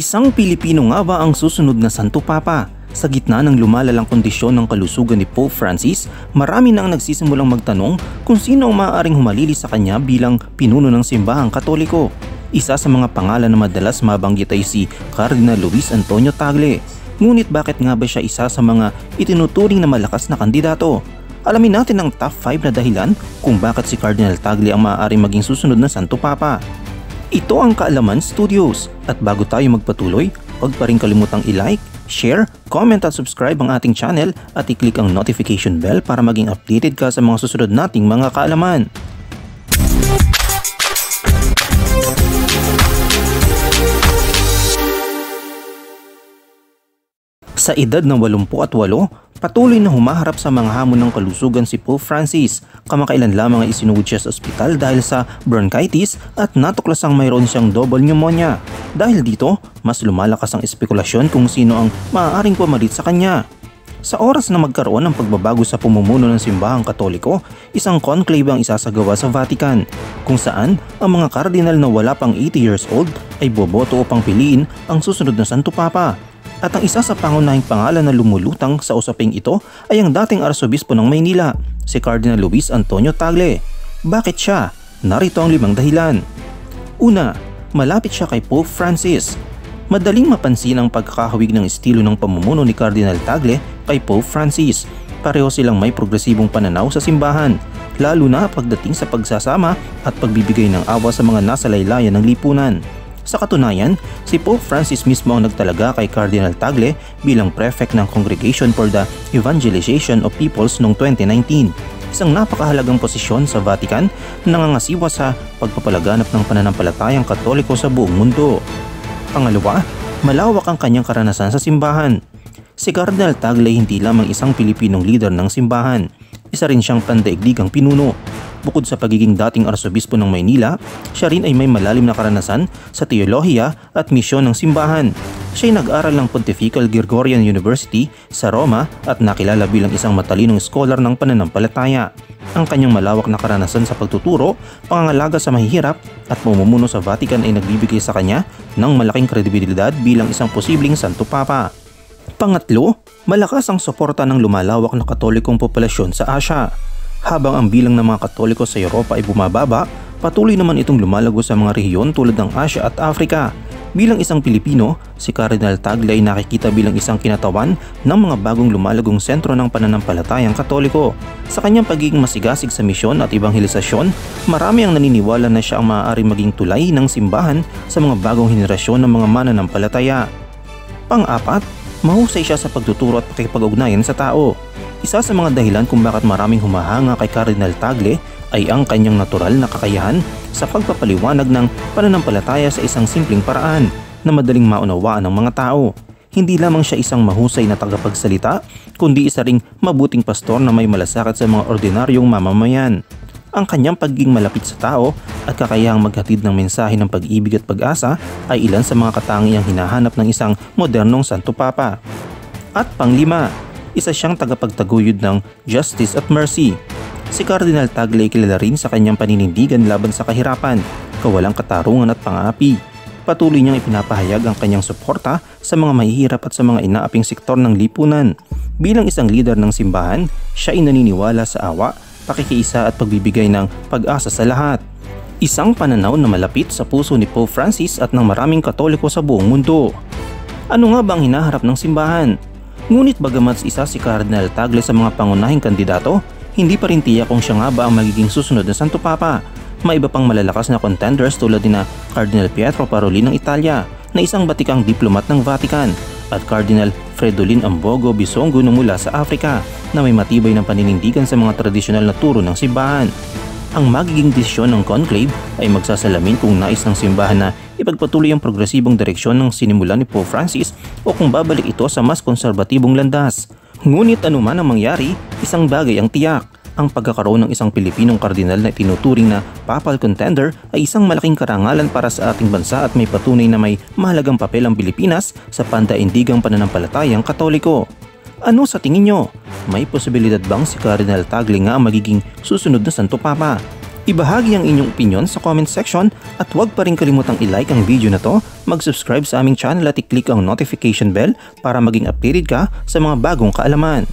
Isang Pilipino nga ba ang susunod na Santo Papa? Sa gitna ng lumalalang kondisyon ng kalusugan ni Pope Francis, marami na ang nagsisimulang magtanong kung sino ang maaaring humalili sa kanya bilang pinuno ng simbahang Katoliko. Isa sa mga pangalan na madalas mabanggit ay si Cardinal Luis Antonio Tagle. Ngunit bakit nga ba siya isa sa mga itinuturing na malakas na kandidato? Alamin natin ang top 5 na dahilan kung bakit si Cardinal Tagle ang maaaring maging susunod na Santo Papa. Ito ang Kaalaman Studios, at bago tayo magpatuloy, huwag pa rin kalimutang i-like, share, comment at subscribe ang ating channel at i-click ang notification bell para maging updated ka sa mga susunod nating mga kaalaman. Sa edad ng 88, patuloy na humaharap sa mga hamon ng kalusugan si Pope Francis. Kamakailan lamang ay isinuwid siya sa ospital dahil sa bronchitis at natuklasang mayroon siyang double pneumonia. Dahil dito, mas lumalakas ang espekulasyon kung sino ang maaaring pumalit sa kanya. Sa oras na magkaroon ng pagbabago sa pamumuno ng simbahang Katoliko, isang conclave ang isasagawa sa Vatican, kung saan ang mga kardinal na wala pang 80 years old ay boboto upang piliin ang susunod na Santo Papa. At ang isa sa pangunahing pangalan na lumulutang sa usaping ito ay ang dating Arsobispo ng Maynila, si Cardinal Luis Antonio Tagle. Bakit siya? Narito ang 5 dahilan. Una, malapit siya kay Pope Francis. Madaling mapansin ang pagkakahawig ng estilo ng pamumuno ni Cardinal Tagle kay Pope Francis. Pareho silang may progresibong pananaw sa simbahan, lalo na pagdating sa pagsasama at pagbibigay ng awa sa mga nasa laylayan ng lipunan. Sa katunayan, si Pope Francis mismo ang nagtalaga kay Cardinal Tagle bilang prefect ng Congregation for the Evangelization of Peoples noong 2019. Isang napakahalagang posisyon sa Vatican na nangangasiwa sa pagpapalaganap ng pananampalatayang Katoliko sa buong mundo. Pangalawa, malawak ang kanyang karanasan sa simbahan. Si Cardinal Tagle hindi lamang isang Pilipinong leader ng simbahan, isa rin siyang pandaigdigang pinuno. Bukod sa pagiging dating Arsobispo ng Maynila, siya rin ay may malalim na karanasan sa teolohiya at misyon ng simbahan. Siya ay nag-aral ng Pontifical Gregorian University sa Roma at nakilala bilang isang matalinong scholar ng pananampalataya. Ang kanyang malawak na karanasan sa pagtuturo, pangangalaga sa mahihirap at pamumuno sa Vatican ay nagbibigay sa kanya ng malaking kredibilidad bilang isang posibleng Santo Papa. Pangatlo, malakas ang suporta ng lumalawak na Katolikong populasyon sa Asia. Habang ang bilang ng mga Katoliko sa Europa ay bumababa, patuloy naman itong lumalago sa mga rehiyon tulad ng Asia at Africa. Bilang isang Pilipino, si Cardinal Tagle ay nakikita bilang isang kinatawan ng mga bagong lumalagong sentro ng pananampalatayang Katoliko. Sa kanyang pagiging masigasig sa misyon at ebanghelisasyon, marami ang naniniwala na siya ang maaaring maging tulay ng simbahan sa mga bagong henerasyon ng mga mananampalataya. Pang-apat, mahusay siya sa pagtuturo at pakikipag-ugnayan sa tao. Isa sa mga dahilan kung bakit maraming humahanga kay Cardinal Tagle ay ang kanyang natural na kakayahan sa pagpapaliwanag ng pananampalataya sa isang simpleng paraan na madaling maunawaan ng mga tao. Hindi lamang siya isang mahusay na tagapagsalita, kundi isa ring mabuting pastor na may malasakit sa mga ordinaryong mamamayan. Ang kanyang pagiging malapit sa tao at kakayahang maghatid ng mensahe ng pag-ibig at pag-asa ay ilan sa mga katangiang hinahanap ng isang modernong Santo Papa. At panglima, isa siyang tagapagtaguyod ng justice at mercy. Si Cardinal Tagle ay kilala rin sa kanyang paninindigan laban sa kahirapan, kawalang katarungan at pang-aapi. Patuloy niyang ipinapahayag ang kanyang suporta sa mga mahihirap at sa mga inaaping sektor ng lipunan. Bilang isang leader ng simbahan, siya ay naniniwala sa awa, pakikiisa at pagbibigay ng pag-asa sa lahat. Isang pananaw na malapit sa puso ni Pope Francis at ng maraming Katoliko sa buong mundo. Ano nga ba ang hinaharap ng simbahan? Ngunit bagamat isa si Cardinal Tagle sa mga pangunahing kandidato, hindi pa rin tiyak kung siya nga ba ang magiging susunod na Santo Papa. May iba pang malalakas na contenders tulad ni Cardinal Pietro Parolin ng Italia na isang batikang diplomat ng Vatican at Cardinal Fridolin Ambogo Bisongo na mula sa Africa na may matibay ng paninindigan sa mga tradisyonal na turo ng simbahan. Ang magiging desisyon ng conclave ay magsasalamin kung nais ng simbahan na ipagpatuloy ang progresibong direksyon ng sinimulan ni Pope Francis o kung babalik ito sa mas konserbatibong landas. Ngunit anuman ang mangyari, isang bagay ang tiyak. Ang pagkakaroon ng isang Pilipinong kardinal na tinuturing na papal contender ay isang malaking karangalan para sa ating bansa at may patunay na may mahalagang papel ang Pilipinas sa pandaigdigang pananampalatayang Katoliko. Ano sa tingin nyo? May posibilidad bang si Cardinal Tagle nga ang magiging susunod na Santo Papa? Ibahagi ang inyong opinion sa comment section at huwag pa rin kalimutang i-like ang video na to, mag-subscribe sa aming channel at i-click ang notification bell para maging updated ka sa mga bagong kaalaman.